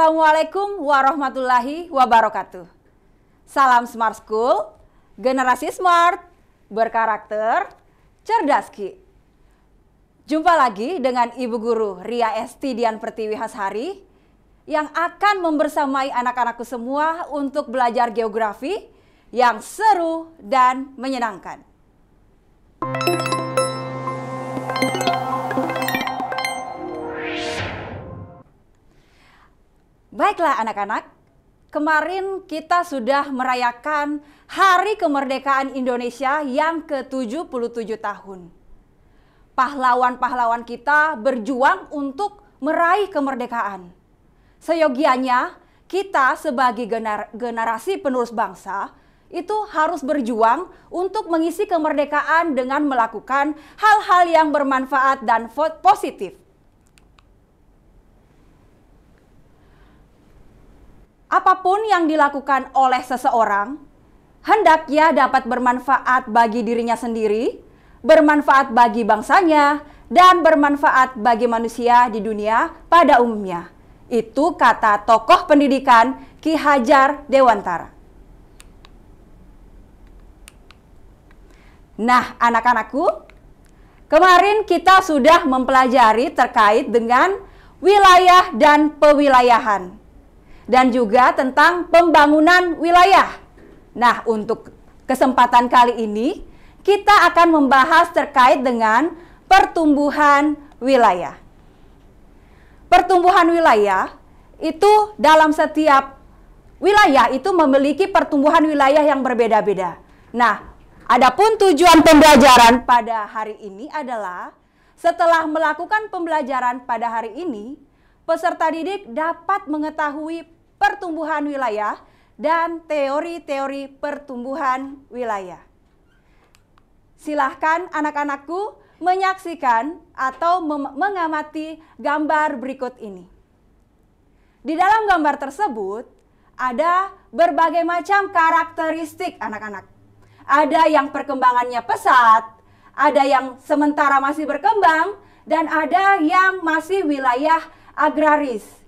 Assalamualaikum warahmatullahi wabarakatuh. Salam Smart School, generasi smart, berkarakter, cerdas Ki. Jumpa lagi dengan Ibu Guru Ria Esti Dian Pertiwi Hashari yang akan membersamai anak-anakku semua untuk belajar geografi yang seru dan menyenangkan. Baiklah anak-anak, kemarin kita sudah merayakan Hari Kemerdekaan Indonesia yang ke-77 tahun. Pahlawan-pahlawan kita berjuang untuk meraih kemerdekaan. Seyogianya kita sebagai generasi penerus bangsa itu harus berjuang untuk mengisi kemerdekaan dengan melakukan hal-hal yang bermanfaat dan positif. Apapun yang dilakukan oleh seseorang, hendaknya dapat bermanfaat bagi dirinya sendiri, bermanfaat bagi bangsanya, dan bermanfaat bagi manusia di dunia pada umumnya. Itu kata tokoh pendidikan Ki Hajar Dewantara. Nah, anak-anakku, kemarin kita sudah mempelajari terkait dengan wilayah dan pewilayahan. Dan juga tentang pembangunan wilayah. Nah, untuk kesempatan kali ini, kita akan membahas terkait dengan pertumbuhan wilayah. Pertumbuhan wilayah itu dalam setiap wilayah itu memiliki pertumbuhan wilayah yang berbeda-beda. Nah, adapun tujuan pembelajaran pada hari ini adalah setelah melakukan pembelajaran pada hari ini, peserta didik dapat mengetahui pertumbuhan wilayah dan teori-teori pertumbuhan wilayah. Silahkan anak-anakku menyaksikan atau mengamati gambar berikut ini. Di dalam gambar tersebut ada berbagai macam karakteristik anak-anak. Ada yang perkembangannya pesat, ada yang sementara masih berkembang, dan ada yang masih wilayah agraris.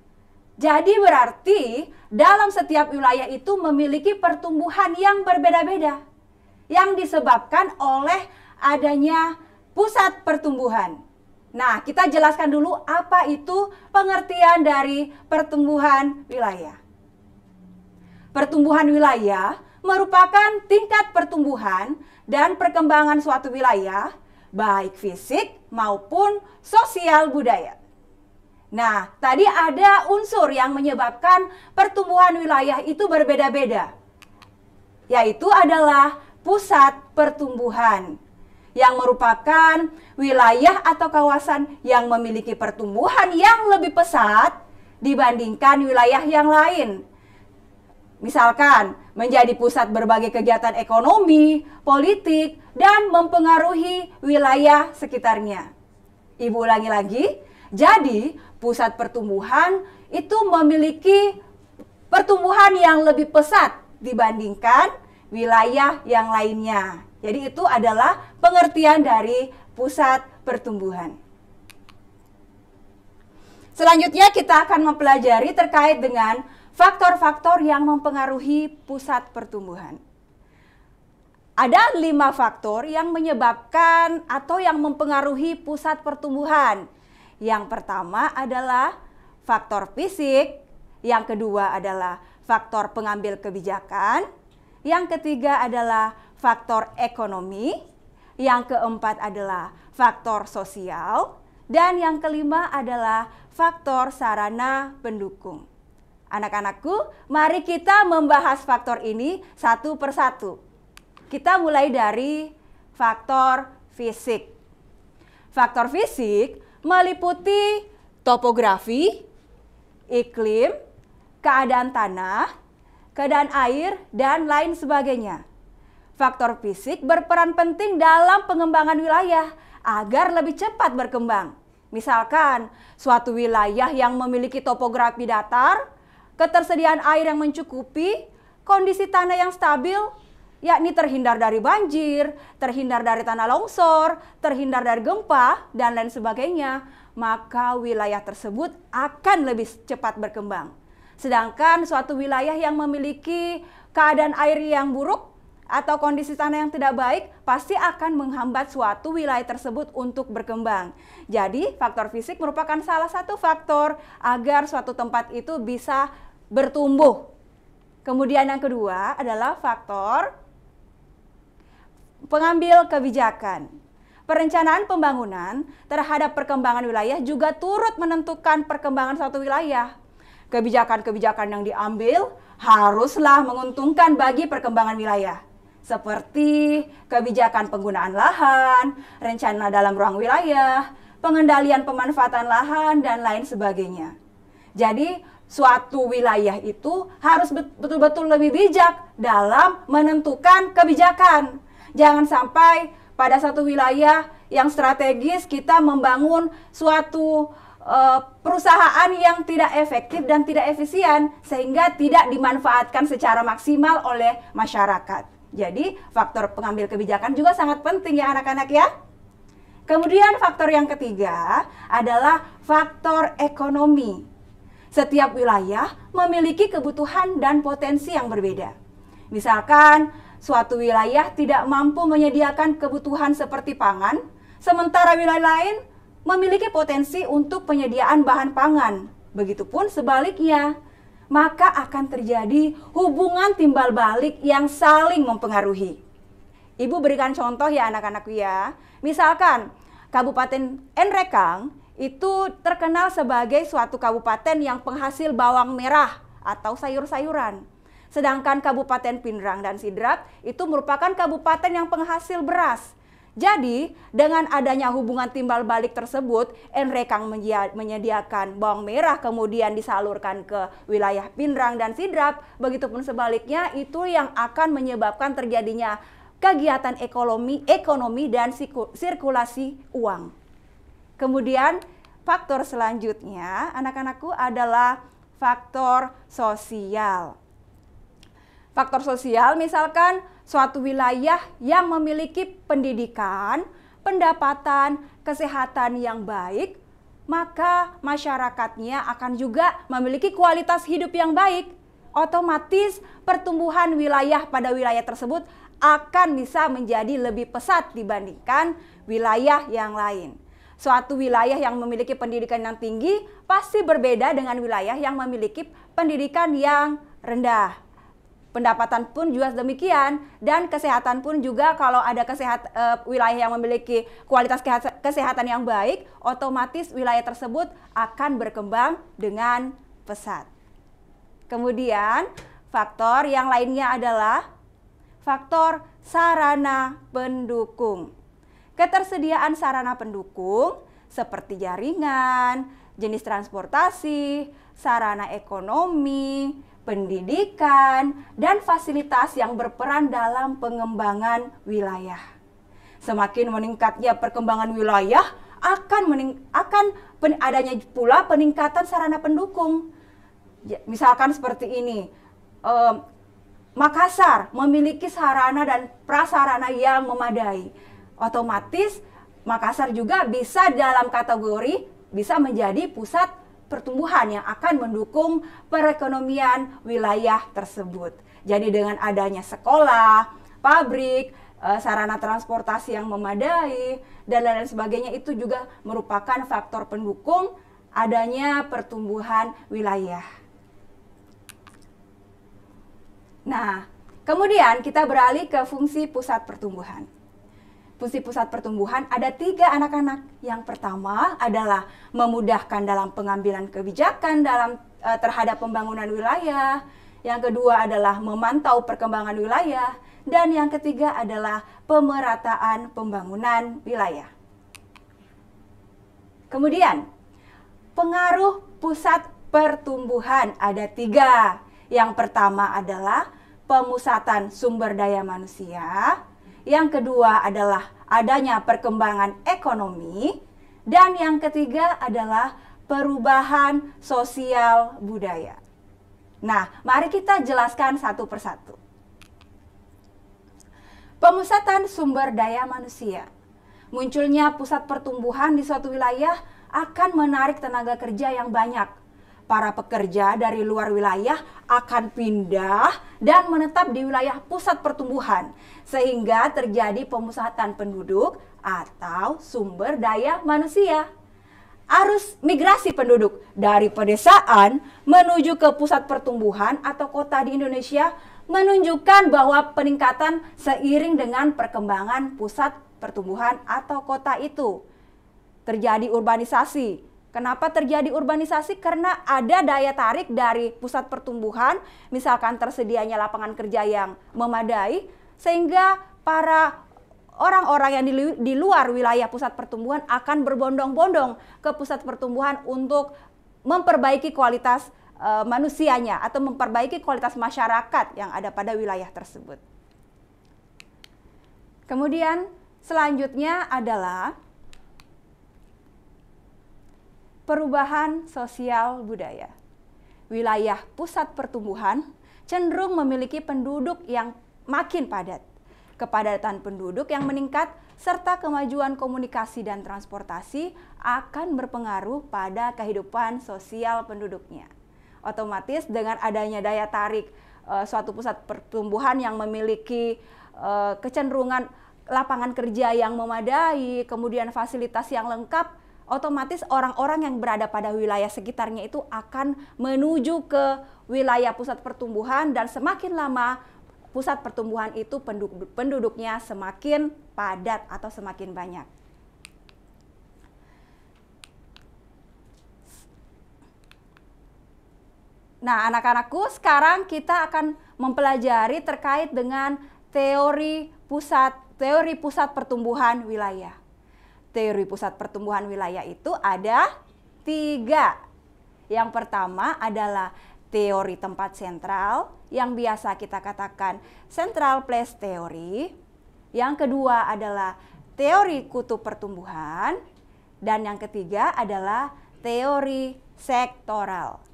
Jadi berarti dalam setiap wilayah itu memiliki pertumbuhan yang berbeda-beda yang disebabkan oleh adanya pusat pertumbuhan. Nah, kita jelaskan dulu apa itu pengertian dari pertumbuhan wilayah. Pertumbuhan wilayah merupakan tingkat pertumbuhan dan perkembangan suatu wilayah baik fisik maupun sosial budaya. Nah, tadi ada unsur yang menyebabkan pertumbuhan wilayah itu berbeda-beda, yaitu adalah pusat pertumbuhan, yang merupakan wilayah atau kawasan yang memiliki pertumbuhan yang lebih pesat dibandingkan wilayah yang lain. Misalkan, menjadi pusat berbagai kegiatan ekonomi, politik, dan mempengaruhi wilayah sekitarnya. Ibu ulangi lagi, jadi pusat pertumbuhan itu memiliki pertumbuhan yang lebih pesat dibandingkan wilayah yang lainnya. Jadi itu adalah pengertian dari pusat pertumbuhan. Selanjutnya kita akan mempelajari terkait dengan faktor-faktor yang mempengaruhi pusat pertumbuhan. Ada 5 faktor yang menyebabkan atau yang mempengaruhi pusat pertumbuhan. Yang pertama adalah faktor fisik, yang kedua adalah faktor pengambil kebijakan, yang ketiga adalah faktor ekonomi, yang keempat adalah faktor sosial, dan yang kelima adalah faktor sarana pendukung. Anak-anakku, mari kita membahas faktor ini satu persatu. Kita mulai dari faktor fisik. Faktor fisik meliputi topografi, iklim, keadaan tanah, keadaan air, dan lain sebagainya. Faktor fisik berperan penting dalam pengembangan wilayah agar lebih cepat berkembang. Misalkan, suatu wilayah yang memiliki topografi datar, ketersediaan air yang mencukupi, kondisi tanah yang stabil, yakni terhindar dari banjir, terhindar dari tanah longsor, terhindar dari gempa, dan lain sebagainya, maka wilayah tersebut akan lebih cepat berkembang. Sedangkan suatu wilayah yang memiliki keadaan air yang buruk atau kondisi tanah yang tidak baik pasti akan menghambat suatu wilayah tersebut untuk berkembang. Jadi, faktor fisik merupakan salah satu faktor agar suatu tempat itu bisa bertumbuh. Kemudian yang kedua adalah faktor pengambil kebijakan. Perencanaan pembangunan terhadap perkembangan wilayah juga turut menentukan perkembangan suatu wilayah. Kebijakan-kebijakan yang diambil haruslah menguntungkan bagi perkembangan wilayah. Seperti kebijakan penggunaan lahan, rencana dalam ruang wilayah, pengendalian pemanfaatan lahan, dan lain sebagainya. Jadi, suatu wilayah itu harus betul-betul lebih bijak dalam menentukan kebijakan. Jangan sampai pada satu wilayah yang strategis kita membangun suatu perusahaan yang tidak efektif dan tidak efisien sehingga tidak dimanfaatkan secara maksimal oleh masyarakat. Jadi faktor pengambil kebijakan juga sangat penting ya anak-anak ya. Kemudian faktor yang ketiga adalah faktor ekonomi. Setiap wilayah memiliki kebutuhan dan potensi yang berbeda. Misalkan suatu wilayah tidak mampu menyediakan kebutuhan seperti pangan, sementara wilayah lain memiliki potensi untuk penyediaan bahan pangan. Begitupun sebaliknya, maka akan terjadi hubungan timbal balik yang saling mempengaruhi. Ibu berikan contoh ya anak-anakku ya. Misalkan Kabupaten Enrekang itu terkenal sebagai suatu kabupaten yang penghasil bawang merah atau sayur-sayuran. Sedangkan Kabupaten Pindrang dan Sidrap itu merupakan kabupaten yang penghasil beras. Jadi, dengan adanya hubungan timbal balik tersebut, Enrekang menyediakan bawang merah kemudian disalurkan ke wilayah Pindrang dan Sidrap. Begitupun sebaliknya, itu yang akan menyebabkan terjadinya kegiatan ekonomi dan sirkulasi uang. Kemudian, faktor selanjutnya, anak-anakku, adalah faktor sosial. Faktor sosial misalkan suatu wilayah yang memiliki pendidikan, pendapatan, kesehatan yang baik, maka masyarakatnya akan juga memiliki kualitas hidup yang baik. Otomatis pertumbuhan wilayah pada wilayah tersebut akan bisa menjadi lebih pesat dibandingkan wilayah yang lain. Suatu wilayah yang memiliki pendidikan yang tinggi pasti berbeda dengan wilayah yang memiliki pendidikan yang rendah. Pendapatan pun juga demikian, dan kesehatan pun juga kalau ada wilayah yang memiliki kualitas kesehatan yang baik, otomatis wilayah tersebut akan berkembang dengan pesat. Kemudian faktor yang lainnya adalah faktor sarana pendukung. Ketersediaan sarana pendukung seperti jaringan, jenis transportasi, sarana ekonomi, pendidikan, dan fasilitas yang berperan dalam pengembangan wilayah. Semakin meningkatnya perkembangan wilayah, akan adanya pula peningkatan sarana pendukung. Misalkan seperti ini, Makassar memiliki sarana dan prasarana yang memadai. Otomatis Makassar juga bisa dalam kategori bisa menjadi pusat pertumbuhan yang akan mendukung perekonomian wilayah tersebut. Jadi dengan adanya sekolah, pabrik, sarana transportasi yang memadai, dan lain sebagainya itu juga merupakan faktor pendukung adanya pertumbuhan wilayah. Nah, kemudian kita beralih ke fungsi pusat pertumbuhan. Fungsi pusat pertumbuhan ada 3 anak-anak. Yang pertama adalah memudahkan dalam pengambilan kebijakan terhadap pembangunan wilayah. Yang kedua adalah memantau perkembangan wilayah. Dan yang ketiga adalah pemerataan pembangunan wilayah. Kemudian, pengaruh pusat pertumbuhan ada 3. Yang pertama adalah pemusatan sumber daya manusia. Yang kedua adalah adanya perkembangan ekonomi, dan yang ketiga adalah perubahan sosial budaya. Nah, mari kita jelaskan satu persatu. Pemusatan sumber daya manusia. Munculnya pusat pertumbuhan di suatu wilayah akan menarik tenaga kerja yang banyak. para pekerja dari luar wilayah akan pindah dan menetap di wilayah pusat pertumbuhan, sehingga terjadi pemusatan penduduk atau sumber daya manusia. Arus migrasi penduduk dari pedesaan menuju ke pusat pertumbuhan atau kota di Indonesia menunjukkan bahwa peningkatan seiring dengan perkembangan pusat pertumbuhan atau kota itu. Terjadi urbanisasi. Kenapa terjadi urbanisasi? Karena ada daya tarik dari pusat pertumbuhan, misalkan tersedianya lapangan kerja yang memadai, sehingga para orang-orang yang di luar wilayah pusat pertumbuhan akan berbondong-bondong ke pusat pertumbuhan untuk memperbaiki kualitas manusianya atau memperbaiki kualitas masyarakat yang ada pada wilayah tersebut. Kemudian selanjutnya adalah perubahan sosial budaya. Wilayah pusat pertumbuhan cenderung memiliki penduduk yang makin padat. Kepadatan penduduk yang meningkat serta kemajuan komunikasi dan transportasi akan berpengaruh pada kehidupan sosial penduduknya. Otomatis dengan adanya daya tarik suatu pusat pertumbuhan yang memiliki kecenderungan lapangan kerja yang memadai, kemudian fasilitas yang lengkap, otomatis orang-orang yang berada pada wilayah sekitarnya itu akan menuju ke wilayah pusat pertumbuhan, dan semakin lama pusat pertumbuhan itu penduduknya semakin padat atau semakin banyak. Nah, anak-anakku, sekarang kita akan mempelajari terkait dengan teori pusat pertumbuhan wilayah. Teori pusat pertumbuhan wilayah itu ada 3. Yang pertama adalah teori tempat sentral, yang biasa kita katakan central place theory. Yang kedua adalah teori kutub pertumbuhan. Dan yang ketiga adalah teori sektoral.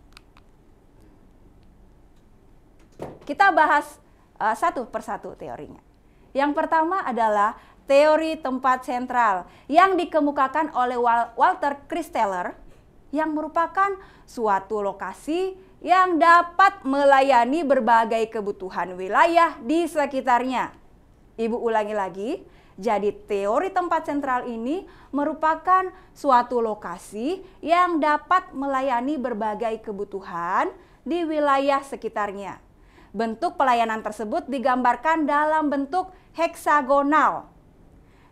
Kita bahas satu persatu teorinya. Yang pertama adalah teori tempat sentral yang dikemukakan oleh Walter Christeller, yang merupakan suatu lokasi yang dapat melayani berbagai kebutuhan wilayah di sekitarnya. Ibu ulangi lagi, jadi teori tempat sentral ini merupakan suatu lokasi yang dapat melayani berbagai kebutuhan di wilayah sekitarnya. Bentuk pelayanan tersebut digambarkan dalam bentuk heksagonal.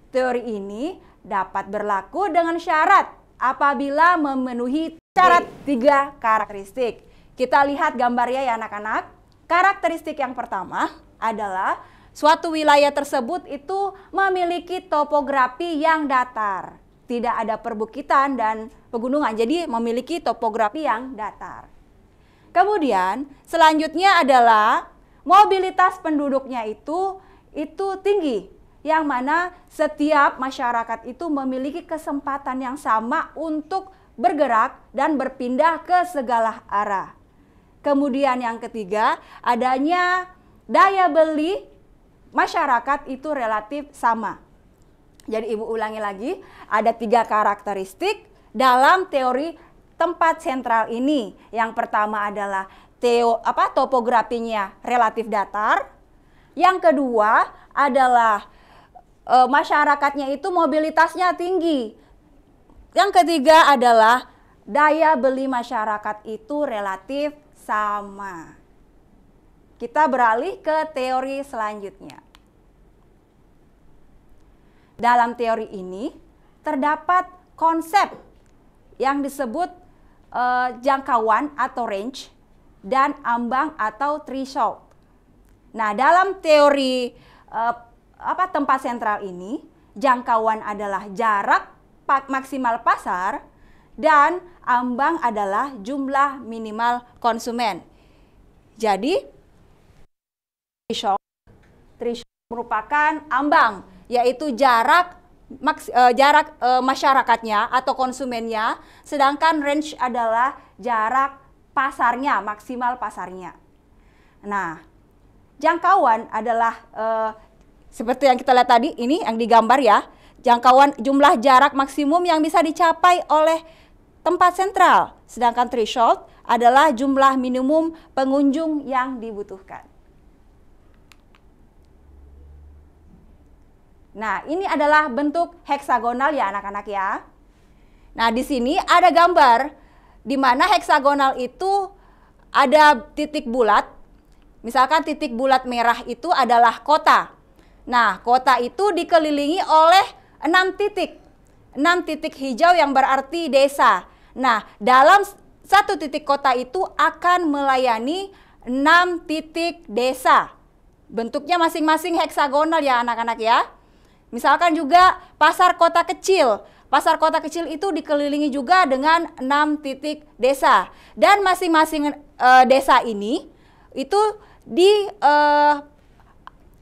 Teori ini dapat berlaku dengan syarat apabila memenuhi syarat 3 karakteristik. Kita lihat gambarnya ya anak-anak. Karakteristik yang pertama adalah suatu wilayah tersebut itu memiliki topografi yang datar. Tidak ada perbukitan dan pegunungan, jadi memiliki topografi yang datar. Kemudian selanjutnya adalah mobilitas penduduknya itu tinggi, yang mana setiap masyarakat itu memiliki kesempatan yang sama untuk bergerak dan berpindah ke segala arah. Kemudian yang ketiga, adanya daya beli masyarakat itu relatif sama. Jadi ibu ulangi lagi, ada 3 karakteristik dalam teori tempat sentral ini. Yang pertama adalah topografinya relatif datar. Yang kedua adalah masyarakatnya itu mobilitasnya tinggi. Yang ketiga adalah daya beli masyarakat itu relatif sama. Kita beralih ke teori selanjutnya. Dalam teori ini terdapat konsep yang disebut jangkauan atau range dan ambang atau threshold. Nah, dalam teori tempat sentral ini, jangkauan adalah jarak maksimal pasar dan ambang adalah jumlah minimal konsumen. Jadi threshold merupakan ambang, yaitu jarak masyarakatnya atau konsumennya, sedangkan range adalah jarak pasarnya, maksimal pasarnya. Nah, jangkauan adalah seperti yang kita lihat tadi, ini yang digambar ya, jangkauan jumlah jarak maksimum yang bisa dicapai oleh tempat sentral, sedangkan threshold adalah jumlah minimum pengunjung yang dibutuhkan. Nah, ini adalah bentuk heksagonal ya anak-anak ya. Nah, di sini ada gambar di mana heksagonal itu ada titik bulat. Misalkan titik bulat merah itu adalah kota. Nah, kota itu dikelilingi oleh 6 titik. 6 titik hijau yang berarti desa. Nah, dalam satu titik kota itu akan melayani 6 titik desa. Bentuknya masing-masing heksagonal ya anak-anak ya. Misalkan juga pasar kota kecil. Pasar kota kecil itu dikelilingi juga dengan 6 titik desa. Dan masing-masing desa ini itu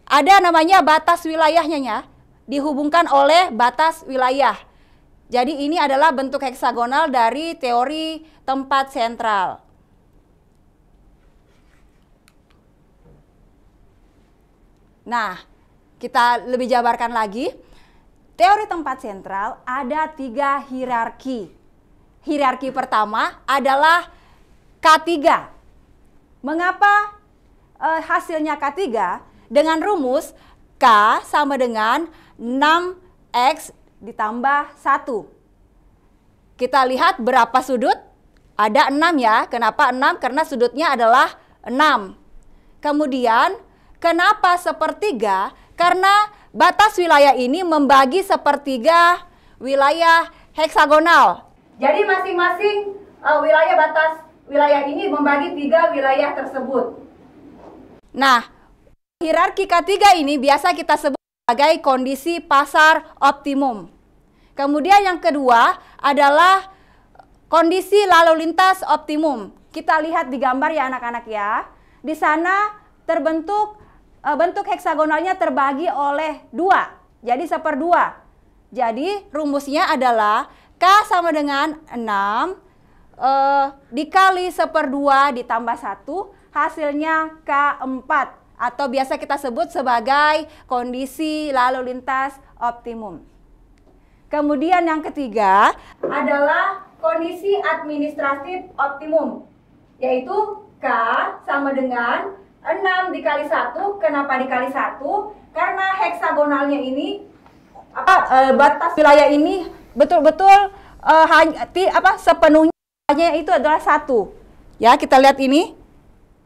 ada namanya batas wilayahnya ya. Dihubungkan oleh batas wilayah. Jadi ini adalah bentuk heksagonal dari teori tempat sentral. Nah, kita lebih jabarkan lagi. Teori tempat sentral ada 3 hierarki. Hierarki pertama adalah K3. Mengapa hasilnya K3? Dengan rumus K sama dengan 6X ditambah 1. Kita lihat berapa sudut? Ada 6 ya. Kenapa 6? Karena sudutnya adalah 6. Kemudian, kenapa sepertiga? Karena batas wilayah ini membagi sepertiga wilayah heksagonal. Jadi masing-masing batas wilayah ini membagi 3 wilayah tersebut. Nah, hierarki K3 ini biasa kita sebut sebagai kondisi pasar optimum. Kemudian yang kedua adalah kondisi lalu lintas optimum. Kita lihat di gambar ya anak-anak ya. Di sana terbentuk bentuk heksagonalnya terbagi oleh 2. Jadi 1/2. Jadi rumusnya adalah K sama dengan 6 dikali 1/2 ditambah 1, hasilnya K4. Atau biasa kita sebut sebagai kondisi lalu lintas optimum. Kemudian yang ketiga adalah kondisi administratif optimum. Yaitu K sama dengan 6 dikali 1, kenapa dikali 1? Karena heksagonalnya ini, batas wilayah ini betul-betul sepenuhnya itu adalah 1. Ya, kita lihat ini,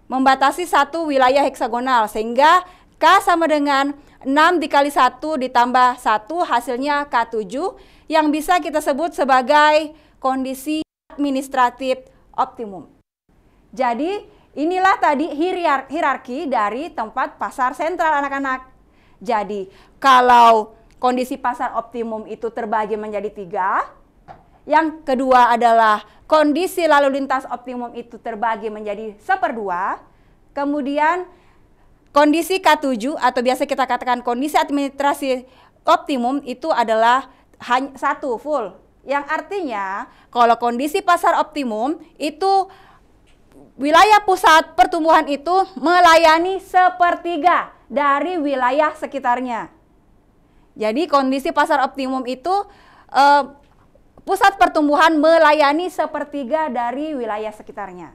membatasi 1 wilayah heksagonal, sehingga K sama dengan 6 dikali 1 ditambah 1, hasilnya K7, yang bisa kita sebut sebagai kondisi administratif optimum. Jadi, inilah tadi hierarki dari tempat pasar sentral anak-anak. Jadi kalau kondisi pasar optimum itu terbagi menjadi 3. Yang kedua adalah kondisi lalu lintas optimum itu terbagi menjadi 1/2. Kemudian kondisi K7 atau biasa kita katakan kondisi administrasi optimum itu adalah hanya 1 full. Yang artinya kalau kondisi pasar optimum itu wilayah pusat pertumbuhan itu melayani 1/3 dari wilayah sekitarnya. Jadi kondisi pasar optimum itu pusat pertumbuhan melayani 1/3 dari wilayah sekitarnya.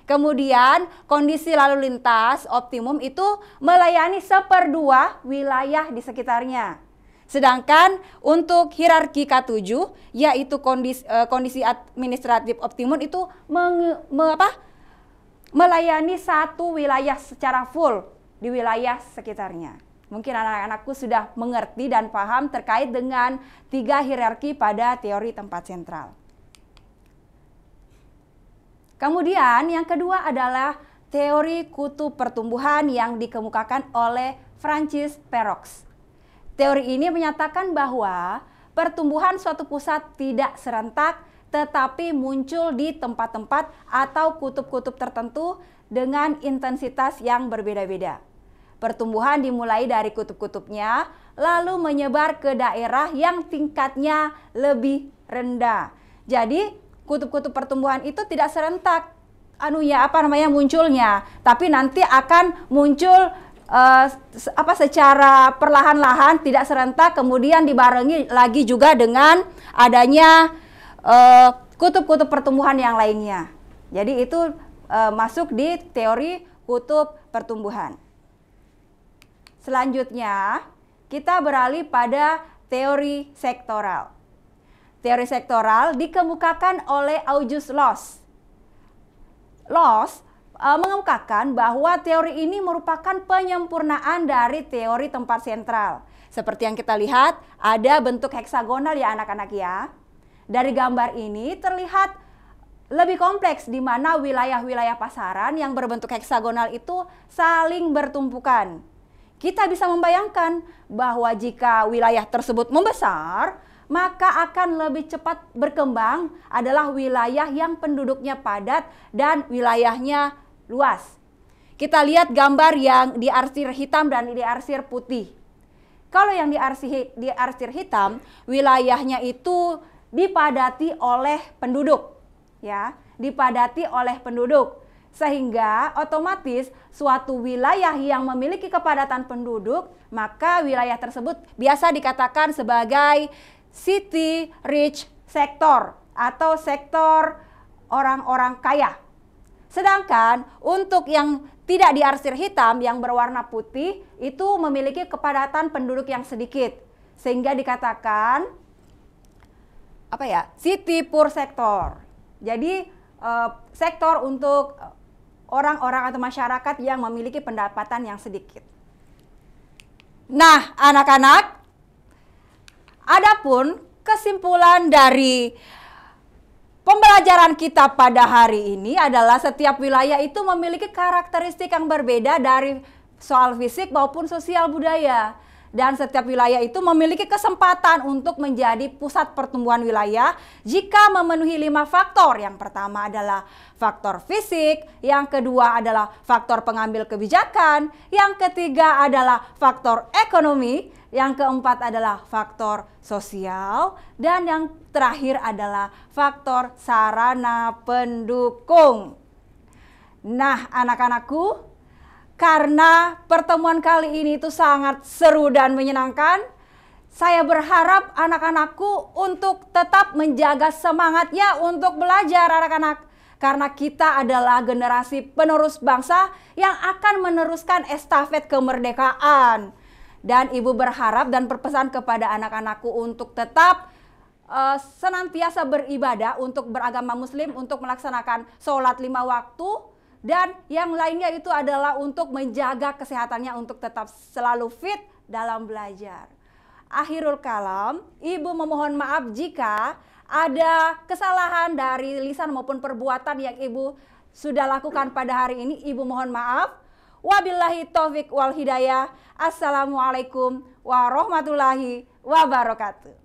Kemudian kondisi lalu lintas optimum itu melayani 1/2 wilayah di sekitarnya. Sedangkan untuk hierarki K7 yaitu kondisi administratif optimum itu melayani 1 wilayah secara full di wilayah sekitarnya. Mungkin anak-anakku sudah mengerti dan paham terkait dengan 3 hierarki pada teori tempat sentral. Kemudian yang kedua adalah teori kutub pertumbuhan yang dikemukakan oleh Francis Perroux. Teori ini menyatakan bahwa pertumbuhan suatu pusat tidak serentak tetapi muncul di tempat-tempat atau kutub-kutub tertentu dengan intensitas yang berbeda-beda. Pertumbuhan dimulai dari kutub-kutubnya, lalu menyebar ke daerah yang tingkatnya lebih rendah. Jadi, kutub-kutub pertumbuhan itu tidak serentak munculnya, tapi nanti akan muncul secara perlahan-lahan, tidak serentak, kemudian dibarengi lagi juga dengan adanya kutub-kutub pertumbuhan yang lainnya. Jadi itu masuk di teori kutub pertumbuhan. Selanjutnya, kita beralih pada teori sektoral. Teori sektoral dikemukakan oleh August Loss. Loss mengemukakan bahwa teori ini merupakan penyempurnaan dari teori tempat sentral. Seperti yang kita lihat, ada bentuk heksagonal ya anak-anak ya. Dari gambar ini terlihat lebih kompleks di mana wilayah-wilayah pasaran yang berbentuk heksagonal itu saling bertumpukan. Kita bisa membayangkan bahwa jika wilayah tersebut membesar, maka akan lebih cepat berkembang adalah wilayah yang penduduknya padat dan wilayahnya luas. Kita lihat gambar yang diarsir hitam dan diarsir putih. Kalau yang diarsir hitam, wilayahnya itu dipadati oleh penduduk, ya, dipadati oleh penduduk. Sehingga otomatis suatu wilayah yang memiliki kepadatan penduduk, maka wilayah tersebut biasa dikatakan sebagai city rich sector atau sektor orang-orang kaya. Sedangkan untuk yang tidak diarsir hitam yang berwarna putih itu memiliki kepadatan penduduk yang sedikit. Sehingga dikatakan city poor sector. Jadi sektor untuk orang-orang atau masyarakat yang memiliki pendapatan yang sedikit. Nah, anak-anak, adapun kesimpulan dari pembelajaran kita pada hari ini adalah setiap wilayah itu memiliki karakteristik yang berbeda dari soal fisik maupun sosial budaya. Dan setiap wilayah itu memiliki kesempatan untuk menjadi pusat pertumbuhan wilayah jika memenuhi 5 faktor. Yang pertama adalah faktor fisik, yang kedua adalah faktor pengambil kebijakan, yang ketiga adalah faktor ekonomi, yang keempat adalah faktor sosial, dan yang terakhir adalah faktor sarana pendukung. Nah, anak-anakku, karena pertemuan kali ini itu sangat seru dan menyenangkan, saya berharap anak-anakku untuk tetap menjaga semangatnya untuk belajar anak-anak. Karena kita adalah generasi penerus bangsa yang akan meneruskan estafet kemerdekaan. Dan Ibu berharap dan berpesan kepada anak-anakku untuk tetap senantiasa beribadah untuk beragama muslim, untuk melaksanakan sholat 5 waktu. Dan yang lainnya itu adalah untuk menjaga kesehatannya untuk tetap selalu fit dalam belajar. Akhirul kalam, Ibu memohon maaf jika ada kesalahan dari lisan maupun perbuatan yang Ibu sudah lakukan pada hari ini. Ibu mohon maaf. Wabillahi taufik wal hidayah. Assalamualaikum warahmatullahi wabarakatuh.